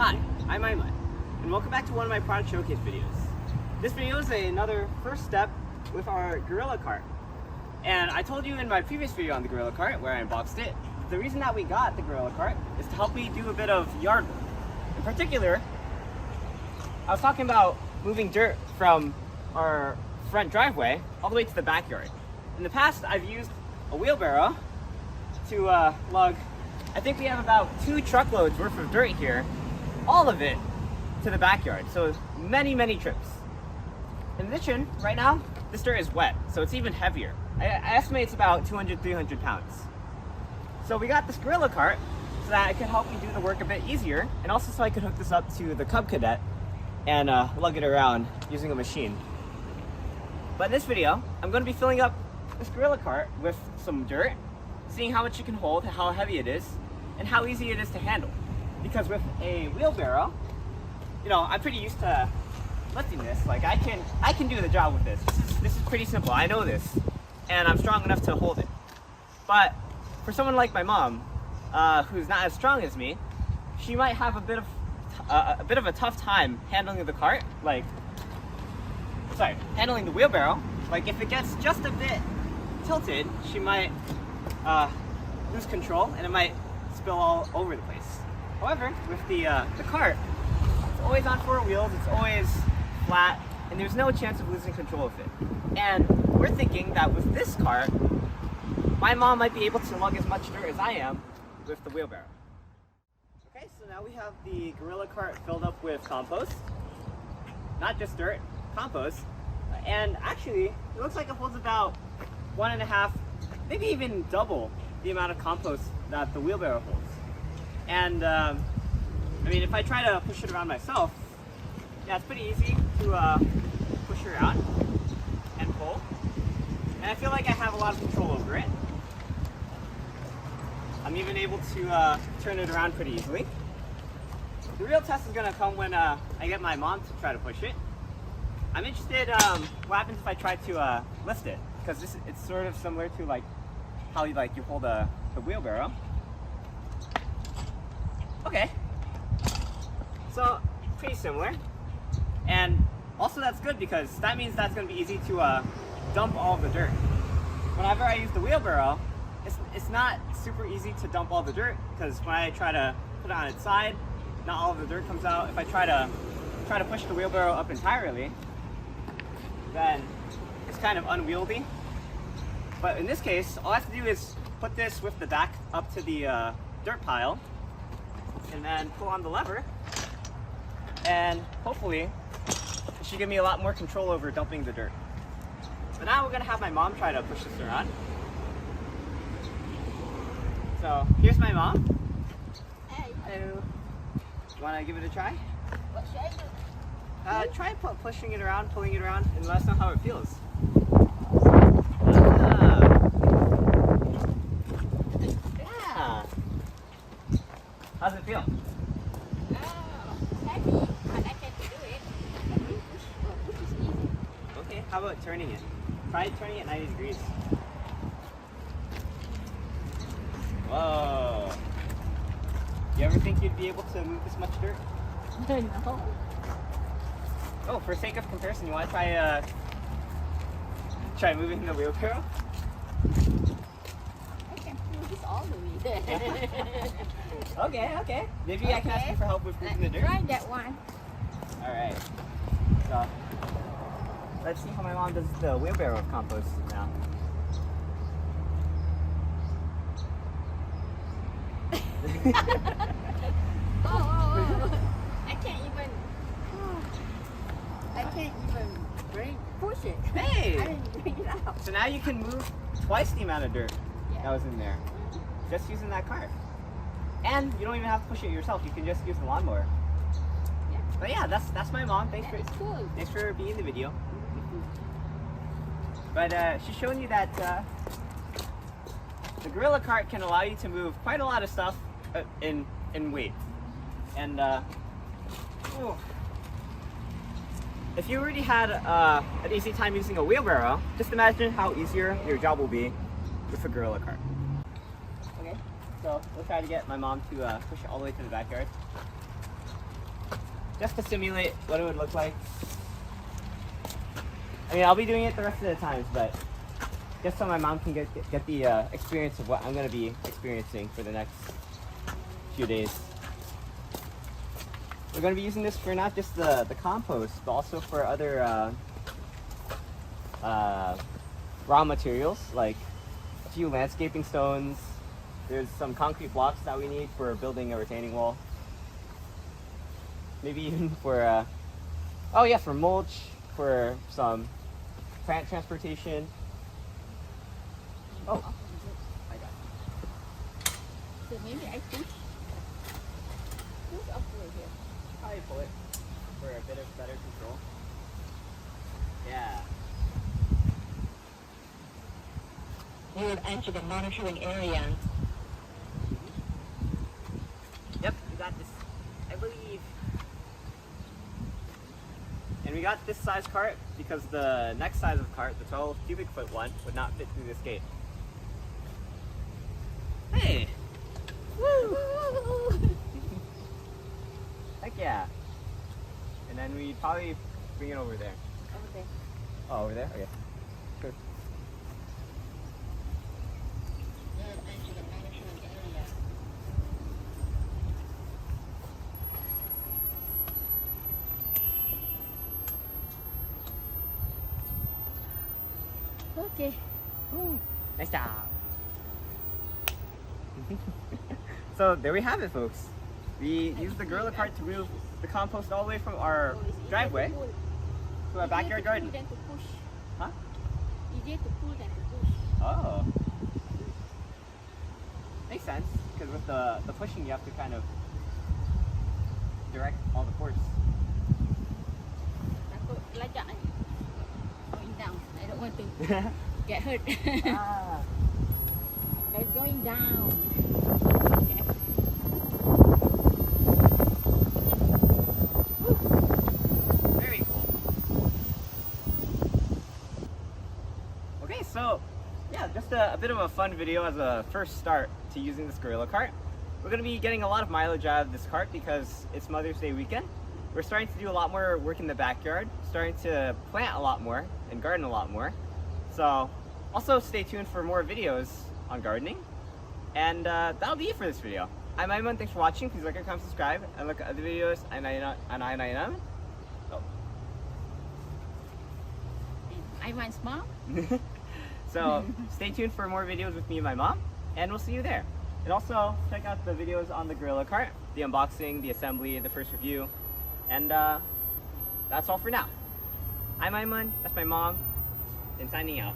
Hi, I'm Aiman, and welcome back to one of my product showcase videos. This video is another first step with our Gorilla Cart. And I told you in my previous video on the Gorilla Cart, where I unboxed it, the reason that we got the Gorilla Cart is to help me do a bit of yard work. In particular, I was talking about moving dirt from our front driveway all the way to the backyard. In the past, I've used a wheelbarrow to lug, I think we have about 2 truckloads worth of dirt here, all of it to the backyard. So many trips. In addition, right now, this dirt is wet, so it's even heavier. I estimate it's about 200-300 pounds. So we got this Gorilla Cart so that it can help me do the work a bit easier, and also so I could hook this up to the Cub Cadet and lug it around using a machine. But in this video, I'm going to be filling up this Gorilla Cart with some dirt, seeing how much it can hold, how heavy it is, and how easy it is to handle. Because with a wheelbarrow, you know, I'm pretty used to lifting this. Like I can do the job with this. This is pretty simple. I know this, and I'm strong enough to hold it. But for someone like my mom, who's not as strong as me, she might have a bit of a tough time handling the cart. Handling the wheelbarrow. Like if it gets just a bit tilted, she might lose control, and it might spill all over the place. However, with the cart, it's always on 4 wheels, it's always flat, and there's no chance of losing control of it. And we're thinking that with this cart, my mom might be able to lug as much dirt as I am with the wheelbarrow. Okay, so now we have the Gorilla Cart filled up with compost. Not just dirt, compost. And actually, it looks like it holds about 1.5, maybe even double the amount of compost that the wheelbarrow holds. And I mean, if I try to push it around myself, yeah, it's pretty easy to push it around and pull. And I feel like I have a lot of control over it. I'm even able to turn it around pretty easily. The real test is going to come when I get my mom to try to push it. I'm interested what happens if I try to lift it, because it's sort of similar to like how you hold the wheelbarrow. Okay, so pretty similar, and also that's good because that means that's going to be easy to dump all of the dirt. Whenever I use the wheelbarrow, it's not super easy to dump all the dirt, because when I try to put it on its side, not all of the dirt comes out. If I try to push the wheelbarrow up entirely, then it's kind of unwieldy. But in this case, all I have to do is put this with the back up to the dirt pile, and then pull on the lever, and hopefully it should give me a lot more control over dumping the dirt. So now we're going to have my mom try to push this around. So here's my mom. Hey. Hello. You want to give it a try? What should I do? Try pushing it around, pulling it around, and let us know how it feels. Yeah. How's it feel? Heavy, but I can do it. Which is easy. Okay, how about turning it? Try turning it 90 degrees. Whoa. You ever think you'd be able to move this much dirt? No. Oh, for sake of comparison, you want to try moving the wheelbarrow? I can do this all the way. Okay. Maybe I can ask you for help with moving the dirt. Try that one. Alright. So, let's see how my mom does the wheelbarrow compost now. Oh. I can't even push it. Hey! I didn't bring it out. So now you can move twice the amount of dirt Yeah. that was in there, just using that cart. And you don't even have to push it yourself, you can just use the lawnmower. Yeah. But yeah, that's my mom. Thanks Cool. for being in the video. But she's showing you that the Gorilla Cart can allow you to move quite a lot of stuff in weight. And if you already had an easy time using a wheelbarrow, just imagine how easier your job will be with a Gorilla Cart. Okay, so we'll try to get my mom to push it all the way to the backyard. just to simulate what it would look like. I mean, I'll be doing it the rest of the times, but just so my mom can get the experience of what I'm going to be experiencing for the next few days. We're going to be using this for not just the compost, but also for other raw materials, like a few landscaping stones. There's some concrete blocks that we need for building a retaining wall. Maybe even for, oh yeah, for mulch, for some plant transportation. Oh, I got it. So maybe I push upward here. Probably pull it for a bit of better control. Yeah. You have entered the monitoring area. Yep, we got this, I believe. And we got this size cart because the next size of cart, the 12 cubic foot one, would not fit through this gate. Hey! Woo! Heck yeah. And then we'd probably bring it over there. Okay. Oh, over there? Okay. Sure. You have entered the monitoring area. Okay. Ooh, nice job. So there we have it, folks. We used the gorilla cart to move the compost all the way from our driveway to our backyard garden. Easier to pull than to push. Huh? Easier to pull than to push. Oh. Makes sense, because with the pushing you have to kind of direct all the force. Takut lajak nanti. Going down. I don't want to get hurt. Ah. It's going down. Okay. Very cool. Okay, so yeah, just a bit of a fun video as a first start to using this gorilla cart. We're going to be getting a lot of mileage out of this cart because it's Mother's Day weekend. We're starting to do a lot more work in the backyard, starting to plant a lot more and garden a lot more. So also stay tuned for more videos on gardening. And that'll be it for this video. I'm Aiman, thanks for watching. Please like and comment, subscribe, and look at other videos on EyeOnAiman. Oh. Aiman's mom. So stay tuned for more videos with me and my mom, and we'll see you there. And also check out the videos on the gorilla cart, the unboxing, the assembly, the first review, and that's all for now. I'm Aiman, that's my mom, and signing out.